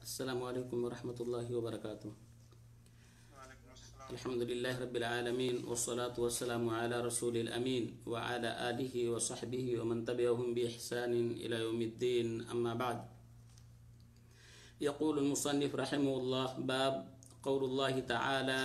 السلام علیکم ورحمۃ اللہ وبرکاتہ. الحمد للہ رب العالمین والصلاة والسلام علی رسول الامین وعلی آلہ وصحبہ ومن تبعهم بإحسان الى یوم الدین. اما بعد. یقول المصنف رحمه اللہ باب قول اللہ تعالی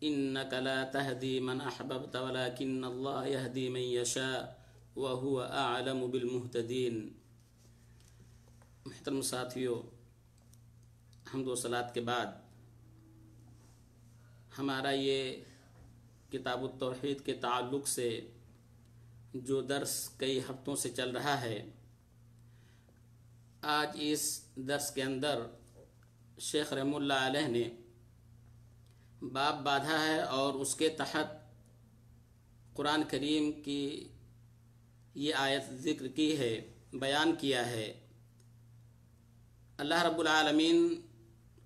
انک لا تهدی من احببت ولكن اللہ یهدی من یشاء وهو اعلم بالمهتدین. محترم ساتھیو، حمد و صلات کے بعد ہمارا یہ کتاب التوحید کے تعلق سے جو درس کئی ہفتوں سے چل رہا ہے، آج اس درس کے اندر شیخ رحمہ اللہ علیہ نے باب باندھا ہے اور اس کے تحت قرآن کریم کی یہ آیت ذکر کی ہے، بیان کیا ہے. اللہ رب العالمین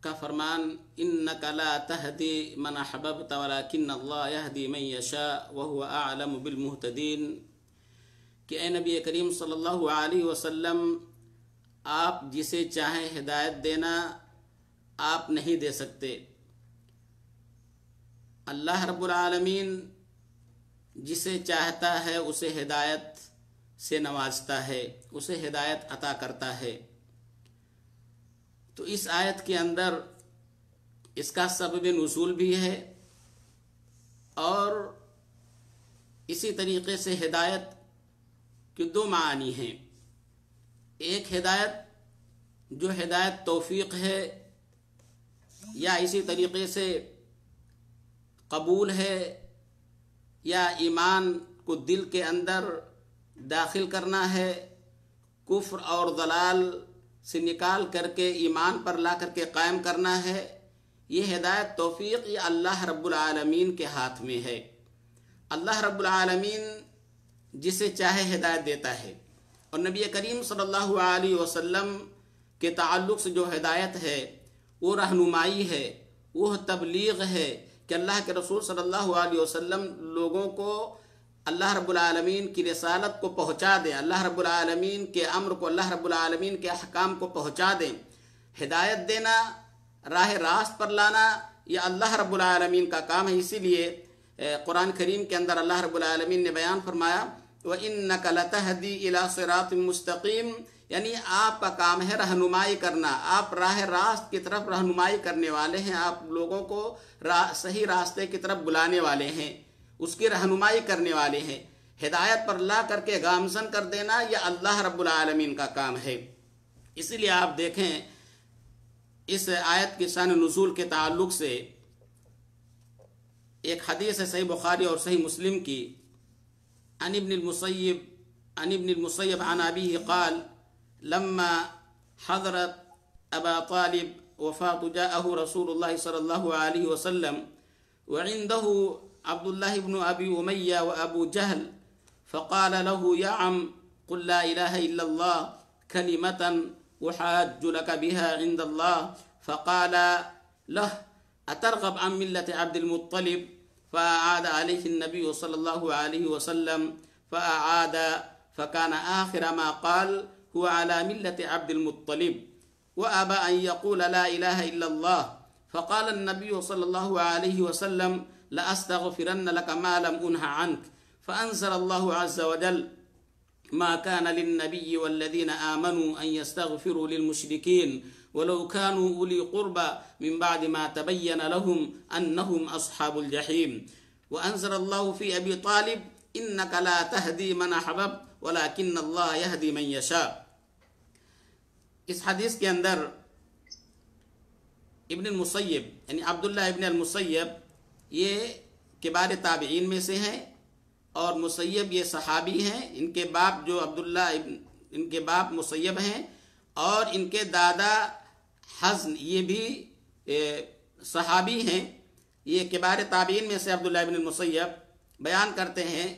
کا فرمان انک لا تہدی من احببت ولکن اللہ یہدی من یشاء وہو اعلم بالمہتدین، کہ اے نبی کریم صلی اللہ علیہ وسلم، آپ جسے چاہیں ہدایت دینا آپ نہیں دے سکتے. اللہ رب العالمین جسے چاہتا ہے اسے ہدایت سے نوازتا ہے، اسے ہدایت عطا کرتا ہے. تو اس آیت کے اندر اس کا سبب نزول بھی ہے، اور اسی طریقے سے ہدایت کے دو معنی ہیں. ایک ہدایت جو ہدایت توفیق ہے یا اسی طریقے سے قبول ہے، یا ایمان کو دل کے اندر داخل کرنا ہے، کفر اور ضلال سے نکال کر کے ایمان پر لا کر کے قائم کرنا ہے. یہ ہدایت توفیق یہ اللہ رب العالمین کے ہاتھ میں ہے. اللہ رب العالمین جسے چاہے ہدایت دیتا ہے، اور نبی کریم صلی اللہ علیہ وسلم کے تعلق سے جو ہدایت ہے وہ رہنمائی ہے، وہ تبلیغ ہے کہ اللہ کے رسول صلی اللہ علیہ وسلم لوگوں کو اللہ رب العالمین کی رسالت کو پہنچا دیں، اللہ رب العالمین کے امر کو، اللہ رب العالمین کے احکام کو پہنچا دیں. ہدایت دینا، راہ راست پر لانا، یہ اللہ رب العالمین کا کام ہے. اسی لیے قرآن کریم کے اندر اللہ رب العالمین نے بیان فرمایا وَإِنَّكَ لَتَهْدِي إِلَى صِرَاطٍ مُسْتَقِيمٍ، یعنی آپ کا کام ہے رہنمائی کرنا، آپ راہ راست کی طرف رہنمائی کرنے والے ہیں، آپ لوگوں کو صحیح راستے کی طرف بلانے والے ہیں، اس کی رہنمائی کرنے والے ہیں. ہدایت پر لا کر کے گامزن کر دینا یہ اللہ رب العالمین کا کام ہے. اسی لیے آپ دیکھیں اس آیت کی شان نزول کے تعلق سے ایک حدیث ہے صحیح بخاری اور صحیح مسلم کی، عن ابن المسیب عن ابیہ قال لما حضرت ابا طالب وفات جاءه رسول اللہ صلی اللہ علیہ وسلم وعنده عبد الله بن أبي أمية وأبو جهل فقال له يا عم قل لا إله إلا الله كلمة أحاج لك بها عند الله، فقال له أترغب عن ملة عبد المطلب؟ فأعاد عليه النبي صلى الله عليه وسلم فأعاد، فكان آخر ما قال هو على ملة عبد المطلب، وأبى أن يقول لا إله إلا الله. فقال النبي صلى الله عليه وسلم لأستغفرن لك ما لم أنه عنك. فأنزل الله عز وجل ما كان للنبي والذين آمنوا أن يستغفروا للمشركين ولو كانوا أولي قربى من بعد ما تبين لهم أنهم أصحاب الجحيم. وأنزل الله في أبي طالب إنك لا تهدي من أحببت ولكن الله يهدي من يشاء. اس حدیث کے اندر ابن المسیب یعنی عبداللہ ابن المسیب یہ کبار تابعین میں سے ہیں، اور مسیب یہ صحابی ہیں. ان کے باپ جو عبداللہ ان کے باپ مسیب ہیں، اور ان کے دادا حزن یہ بھی صحابی ہیں. یہ کبار تابعین میں سے عبداللہ ابن المسیب بیان کرتے ہیں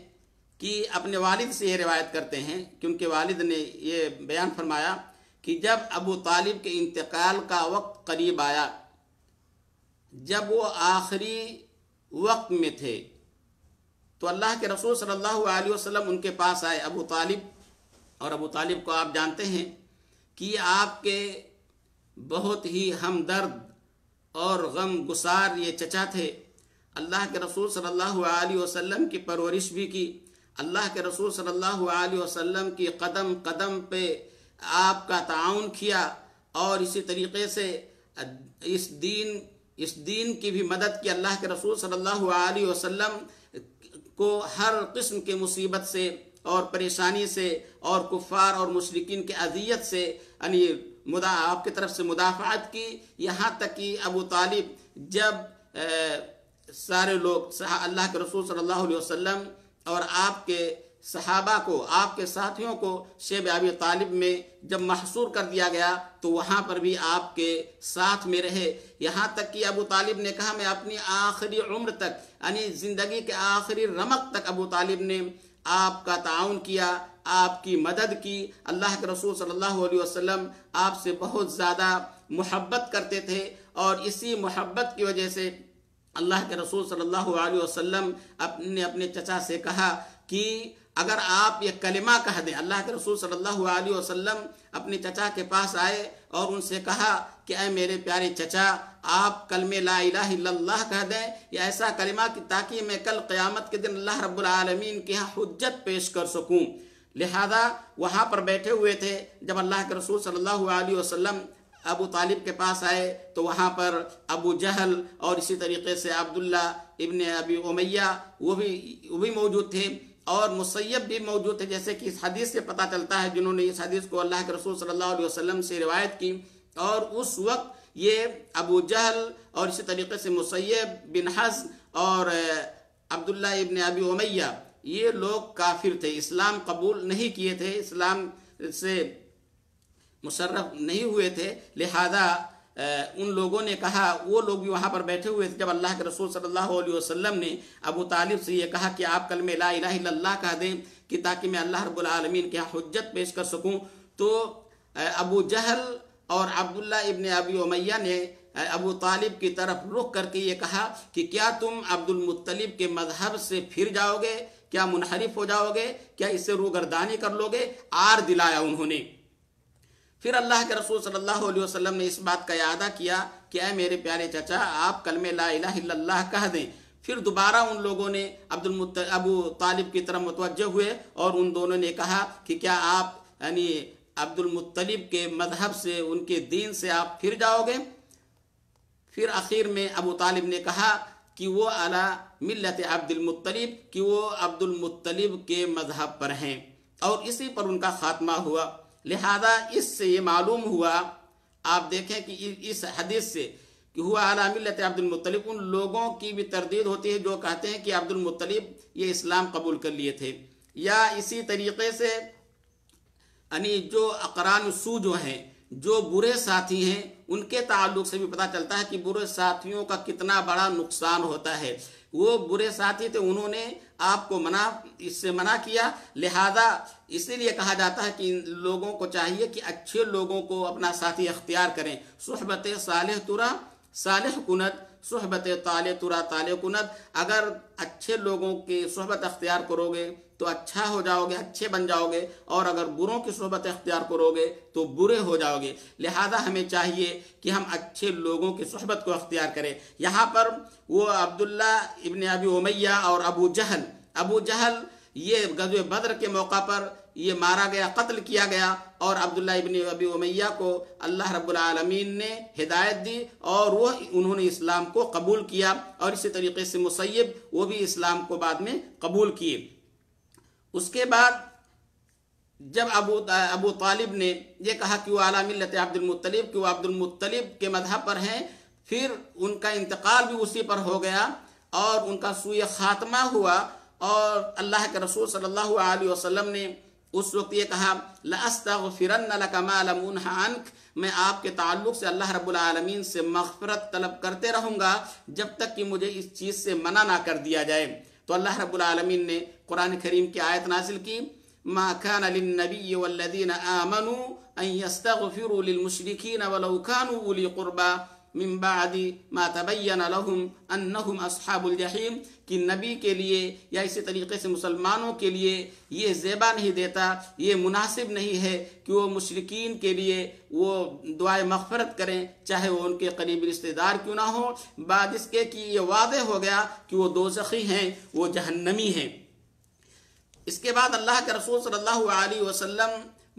کہ اپنے والد سے یہ روایت کرتے ہیں کہ ان کے والد نے یہ بیان فرمایا کہ جب ابو طالب کے انتقال کا وقت قریب آیا، جب وہ آخری وقت میں تھے، تو اللہ کے رسول صلی اللہ علیہ وسلم ان کے پاس آئے ابو طالب، اور ابو طالب کو آپ جانتے ہیں کہ آپ کے بہت ہی ہمدرد اور غم گسار یہ چچا تھے۔ اللہ کے رسول صلی اللہ علیہ وسلم کی پرورش بھی کی، اللہ کے رسول صلی اللہ علیہ وسلم کی قدم قدم پہ آپ کا تعاون کیا، اور اسی طریقے سے اس دین کی بھی مدد کی۔ اللہ کے رسول صلی اللہ علیہ وسلم کو ہر قسم کے مصیبت سے اور پریشانی سے اور کفار اور مشرکین کے اذیت سے یعنی آپ کی طرف سے مدافعت کی، یہاں تک کہ ابو طالب جب سارے لوگ اللہ کے رسول صلی اللہ علیہ وسلم اور آپ کے صحابہ کو، آپ کے ساتھیوں کو شیب ابی طالب میں جب محصور کر دیا گیا تو وہاں پر بھی آپ کے ساتھ میں رہے، یہاں تک کہ ابو طالب نے کہا میں اپنی آخری عمر تک یعنی زندگی کے آخری رمق تک ابو طالب نے آپ کا تعاون کیا، آپ کی مدد کی۔ اللہ کے رسول صلی اللہ علیہ وسلم آپ سے بہت زیادہ محبت کرتے تھے، اور اسی محبت کی وجہ سے اللہ کے رسول صلی اللہ علیہ وسلم نے اپنے چچا سے کہا کہ اگر آپ یہ کلمہ کہہ دیں، اللہ کے رسول صلی اللہ علیہ وسلم اپنے چچا کے پاس آئے اور ان سے کہا کہ اے میرے پیارے چچا، آپ کلمہ لا الہ الا اللہ کہہ دیں، یہ ایسا کلمہ کہ تاکہ میں کل قیامت کے دن اللہ رب العالمین کے ہاں حجت پیش کر سکوں۔ لہذا وہاں پر بیٹھے ہوئے تھے، جب اللہ کے رسول صلی اللہ علیہ وسلم ابو طالب کے پاس آئے تو وہاں پر ابو جہل اور اسی طریقے سے عبداللہ ابن ابی امیہ وہ بھی موجود تھے، اور مسیب بھی موجود تھے، جیسے کہ اس حدیث سے پتہ چلتا ہے جنہوں نے اس حدیث کو اللہ کے رسول صلی اللہ علیہ وسلم سے روایت کی۔ اور اس وقت یہ ابو جہل اور اسی طریقے سے مسیب بن حزن اور عبداللہ ابن ابی امیہ یہ لوگ کافر تھے، اسلام قبول نہیں کیے تھے، اسلام سے مشرف نہیں ہوئے تھے۔ لہذا ان لوگوں نے کہا، وہ لوگ بھی وہاں پر بیٹھے ہوئے تھے، جب اللہ کے رسول صلی اللہ علیہ وسلم نے ابو طالب سے یہ کہا کہ آپ کلمہ لا الہ الا اللہ کہہ دیں کہ تاکہ میں اللہ رب العالمین کے ہاں حجت پیش کر سکوں، تو ابو جہل اور عبداللہ ابن ابی امیہ نے ابو طالب کی طرف رخ کر کے یہ کہا کہ کیا تم عبد المطلب کے مذہب سے پھر جاؤ گے؟ کیا منحرف ہو جاؤ گے؟ کیا اس سے روگردانی کر لو گے؟ آر دلایا انہوں نے۔ پھر اللہ کے رسول صلی اللہ علیہ وسلم نے اس بات کا اعادہ کیا کہ اے میرے پیارے چچا، آپ کلمہ لا الہ الا اللہ کہہ دیں۔ پھر دوبارہ ان لوگوں نے ابو طالب کی طرف متوجہ ہوئے اور ان دونوں نے کہا کہ کیا آپ یعنی عبد المطلب کے مذہب سے، ان کے دین سے آپ پھر جاؤ گے؟ پھر آخر میں ابو طالب نے کہا کہ وہ علی ملت عبد المطلب، کہ وہ عبد المطلب کے مذہب پر ہیں، اور اسی پر ان کا خاتمہ ہوا۔ لہذا اس سے یہ معلوم ہوا، آپ دیکھیں کہ اس حدیث سے کہ ہوا علی ملت عبد المطلب، ان لوگوں کی بھی تردید ہوتی ہے جو کہتے ہیں کہ عبد المطلب یہ اسلام قبول کر لیے تھے، یا اسی طریقے سے یعنی جو اقران سو جو ہیں، جو برے ساتھی ہیں، ان کے تعلق سے بھی پتہ چلتا ہے کہ برے ساتھیوں کا کتنا بڑا نقصان ہوتا ہے۔ وہ برے ساتھی تھے، انہوں نے آپ کو اس سے منع کیا، لہذا اسی لیے کہا جاتا ہے کہ ان لوگوں کو چاہیے کہ اچھے لوگوں کو اپنا ساتھی اختیار کریں۔ صحبت صالح ترا صالح کند، صحبت طالع ترا طالع کند۔ اگر اچھے لوگوں کی صحبت اختیار کرو گے تو اچھا ہو جاؤ گے، اچھے بن جاؤ گے، اور اگر بروں کی صحبت اختیار کرو گے تو برے ہو جاؤ گے۔ لہذا ہمیں چاہیے کہ ہم اچھے لوگوں کی صحبت کو اختیار کریں۔ یہاں پر وہ عبداللہ ابن ابی امیہ اور ابو جہل یہ غزوہ بدر کے موقع پر یہ مارا گیا، قتل کیا گیا، اور عبداللہ ابن ابی امیہ کو اللہ رب العالمین نے ہدایت دی اور انہوں نے اسلام کو قبول کیا، اور اسی طریقے سے مسیب وہ بھی اسلام کو بعد میں قبول کیے۔ اس کے بعد جب ابو طالب نے یہ کہا کہ وہ اعلیٰ ملت عبد المطلب، کہ وہ عبد المطلب کے مذہب پر ہیں، پھر ان کا انتقال بھی اسی پر ہو گیا اور ان کا سوئے خاتمہ ہوا، اور اللہ کے رسول صلی اللہ علیہ وسلم نے اس وقت یہ کہا لَأَسْتَغْفِرَنَّ لَكَ مَا لَمْ أُنْهَ عَنْكَ، میں آپ کے تعلق سے اللہ رب العالمین سے مغفرت طلب کرتے رہوں گا جب تک کہ مجھے اس چیز سے منع نہ کر دیا جائے۔ تو اللہ رب العالمین نے قرآن کریم کی آیت نازل کی، ما كان للنبي والذين آمنوا ان يستغفروا للمشركين ولو كانوا اولي قربى من بعد ما تبین لهم انہم اصحاب الجحیم، کہ نبی کے لیے یا اسی طریقے سے مسلمانوں کے لیے یہ زیبا نہیں دیتا، یہ مناسب نہیں ہے کہ وہ مشرکین کے لیے وہ دعائے مغفرت کریں، چاہے وہ ان کے قریبی رشتہ دار کیوں نہ ہو، بعد اس کے کہ یہ واضح ہو گیا کہ وہ دوزخی ہیں، وہ جہنمی ہیں۔ اس کے بعد اللہ کے رسول صلی اللہ علیہ وسلم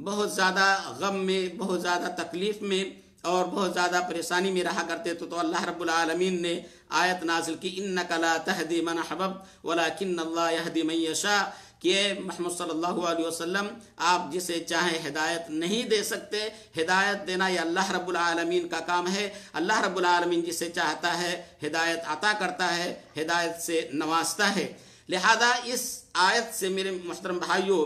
بہت زیادہ غم میں، بہت زیادہ تکلیف میں اور بہت زیادہ پریشانی میں رہا کرتے تھے، تو اللہ رب العالمین نے آیت نازل کی انک لا تہدی من احببت ولکن اللہ یہدی من یشاء، کہ محمد صلی اللہ علیہ وسلم آپ جسے چاہیں ہدایت نہیں دے سکتے، ہدایت دینا یہ اللہ رب العالمین کا کام ہے، اللہ رب العالمین جسے چاہتا ہے ہدایت عطا کرتا ہے، ہدایت سے نوازتا ہے۔ لہذا اس آیت سے میرے محترم بھائیوں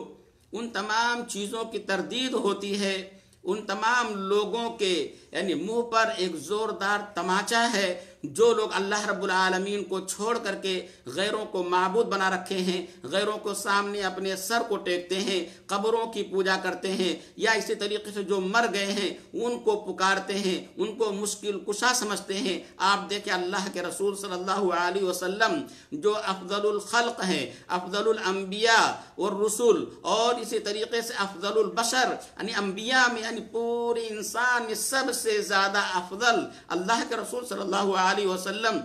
ان تمام چیزوں کی تردید ہوتی ہے، ان تمام لوگوں کے یعنی منہ پر ایک زوردار تماچا ہے جو لوگ اللہ رب العالمین کو چھوڑ کر کے غیروں کو معبود بنا رکھے ہیں، غیروں کو سامنے اپنے سر کو ٹیکتے ہیں، قبروں کی پوجا کرتے ہیں، یا اسی طریقے سے جو مر گئے ہیں ان کو پکارتے ہیں، ان کو مشکل کشا سمجھتے ہیں۔ آپ دیکھیں اللہ کے رسول صلی اللہ علیہ وسلم جو افضل الخلق ہیں، افضل الانبیاء والرسل، اور اسی طریقے سے افضل البشر، یعنی انبیاء میں یعنی پورے انسان میں سب سے زیادہ افضل اللہ کے رسول صلی اللہ علیہ وسلم،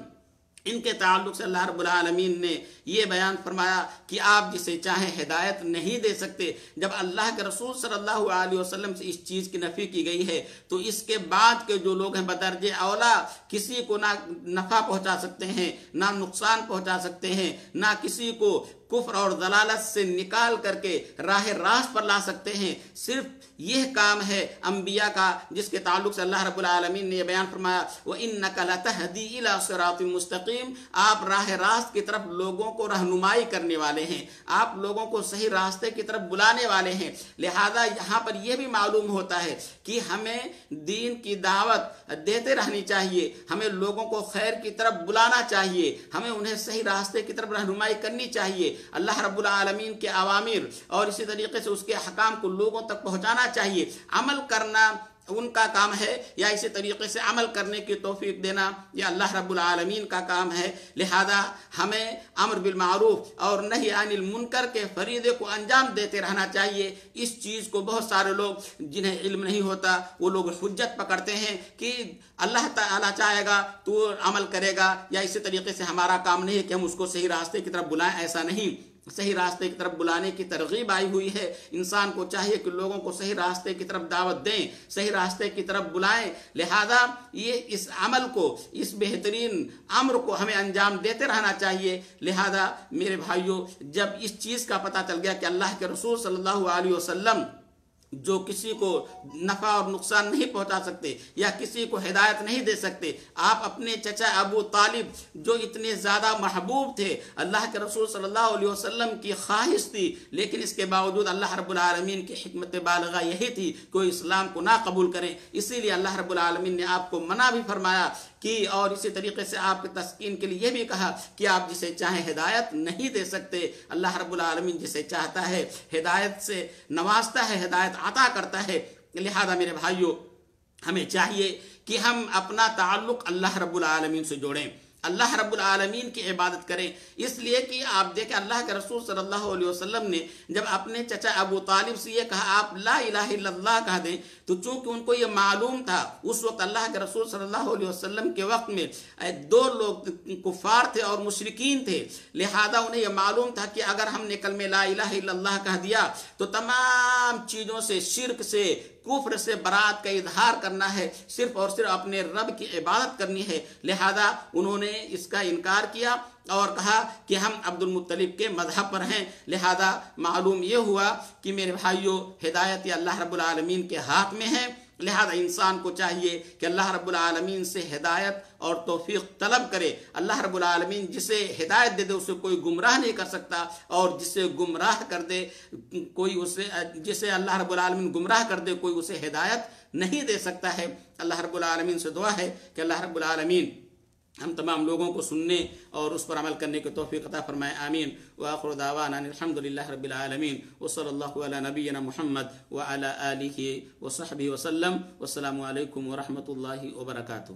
ان کے تعلق سے اللہ رب العالمین نے یہ بیان فرمایا کہ آپ جسے چاہیں ہدایت نہیں دے سکتے۔ جب اللہ کے رسول صلی اللہ علیہ وسلم سے اس چیز کی نفی کی گئی ہے تو اس کے بعد کے جو لوگ ہیں بدرجہ اولا کسی کو نہ نفع پہنچا سکتے ہیں، نہ نقصان پہنچا سکتے ہیں، نہ کسی کو کفر اور ضلالت سے نکال کر کے راہ راست پر لا سکتے ہیں۔ صرف یہ کام ہے انبیاء کا جس کے تعلق سے اللہ رب العالمین نے یہ بیان فرمایا وَإِنَّكَ لَتَهْدِي إِلَى صِرَاطٍ مُسْتَقِيمٍ، آپ راہ راست کی طرف لوگوں کو رہنمائی کرنے والے ہیں، آپ لوگوں کو صحیح راستے کی طرف بلانے والے ہیں۔ لہذا یہاں پر یہ بھی معلوم ہوتا ہے کہ ہمیں دین کی دعوت دیتے رہنی چاہیے، ہمیں لوگوں کو خیر کی طرف بلانا چاہیے، ہمیں انہیں صحیح راستے کی طرف رہنمائی کرنی چاہیے، اللہ رب العالمین کے اوامر اور اسی طریقے سے اس کے احکام کو لوگوں تک پہنچانا چاہیے۔ عمل کرنا ان کا کام ہے، یا اسی طریقے سے عمل کرنے کی توفیق دینا یہ اللہ رب العالمین کا کام ہے۔ لہذا ہمیں امر بالمعروف اور نہی عن المنکر کے فریضے کو انجام دیتے رہنا چاہیے۔ اس چیز کو بہت سارے لوگ جنہیں علم نہیں ہوتا وہ لوگ حجت پکڑتے ہیں کہ اللہ تعالیٰ چاہے گا تو عمل کرے گا، یا اسی طریقے سے ہمارا کام نہیں ہے کہ ہم اس کو صحیح راستے کی طرف بلائیں، ایسا نہیں۔ صحیح راستے کی طرف بلانے کی ترغیب آئی ہوئی ہے، انسان کو چاہیے کہ لوگوں کو صحیح راستے کی طرف دعوت دیں، صحیح راستے کی طرف بلائیں۔ لہذا یہ اس عمل کو، اس بہترین امر کو ہمیں انجام دیتے رہنا چاہیے۔ لہذا میرے بھائیوں جب اس چیز کا پتہ چل گیا کہ اللہ کے رسول صلی اللہ علیہ وسلم جو کسی کو نفع اور نقصان نہیں پہنچا سکتے یا کسی کو ہدایت نہیں دے سکتے، آپ اپنے چچا ابو طالب جو اتنے زیادہ محبوب تھے، اللہ کے رسول صلی اللہ علیہ وسلم کی خواہش تھی، لیکن اس کے باوجود اللہ رب العالمین کی حکمت بالغہ یہی تھی کہ وہ اسلام کو نہ قبول کریں، اسی لیے اللہ رب العالمین نے آپ کو منع بھی فرمایا کہ، اور اسی طریقے سے آپ کے تسکین کے لیے یہ بھی کہا کہ آپ جسے چاہیں ہدایت نہیں دے سکتے۔ اللہ رب العالمین جسے چاہتا ہے ہدایت سے نوازتا ہے، ہدایت عطا کرتا ہے۔ لہذا میرے بھائیوں ہمیں چاہیے کہ ہم اپنا تعلق اللہ رب العالمین سے جوڑیں، اللہ رب العالمین کی عبادت کریں، اس لیے کہ آپ دیکھیں اللہ کے رسول صلی اللہ علیہ وسلم نے جب اپنے چچا ابو طالب سے یہ کہا آپ لا الہ الا اللہ کہہ دیں، تو چونکہ ان کو یہ معلوم تھا اس وقت اللہ کے رسول صلی اللہ علیہ وسلم کے وقت میں دو لوگ کفار تھے اور مشرکین تھے، لہذا انہیں یہ معلوم تھا کہ اگر ہم نے کلمہ لا الہ الا اللہ کہہ دیا تو تمام چیزوں سے، شرک سے، کفر سے برات کا اظہار کرنا ہے، صرف اور صرف اپنے رب کی عبادت کرنی ہے۔ لہذا انہوں نے اس کا انکار کیا اور کہا کہ ہم عبد المطلب کے مذہب پر ہیں۔ لہذا معلوم یہ ہوا کہ میرے بھائیوں ہدایت اللہ رب العالمین کے ہاتھ میں ہے۔ لہذا انسان کو چاہیے کہ اللہ رب العالمین سے ہدایت اور توفیق طلب کرے۔ اللہ رب العالمین جسے ہدایت دے دے اسے کوئی گمراہ نہیں کر سکتا، اور جسے گمراہ کر دے کوئی اسے، جسے اللہ رب العالمین گمراہ کر دے کوئی اسے ہدایت نہیں دے سکتا ہے۔ اللہ رب العالمین سے دعا ہے کہ اللہ رب العالمین ہم تمام لوگوں کو سننے اور اس پر عمل کرنے کی توفیق عطا فرمائے، آمین۔ وآخر دعوانا الحمدللہ رب العالمین، وصلی اللہ علی نبینا محمد وعلی آلہ وصحبہ وسلم، والسلام علیکم ورحمۃ اللہ وبرکاتہ۔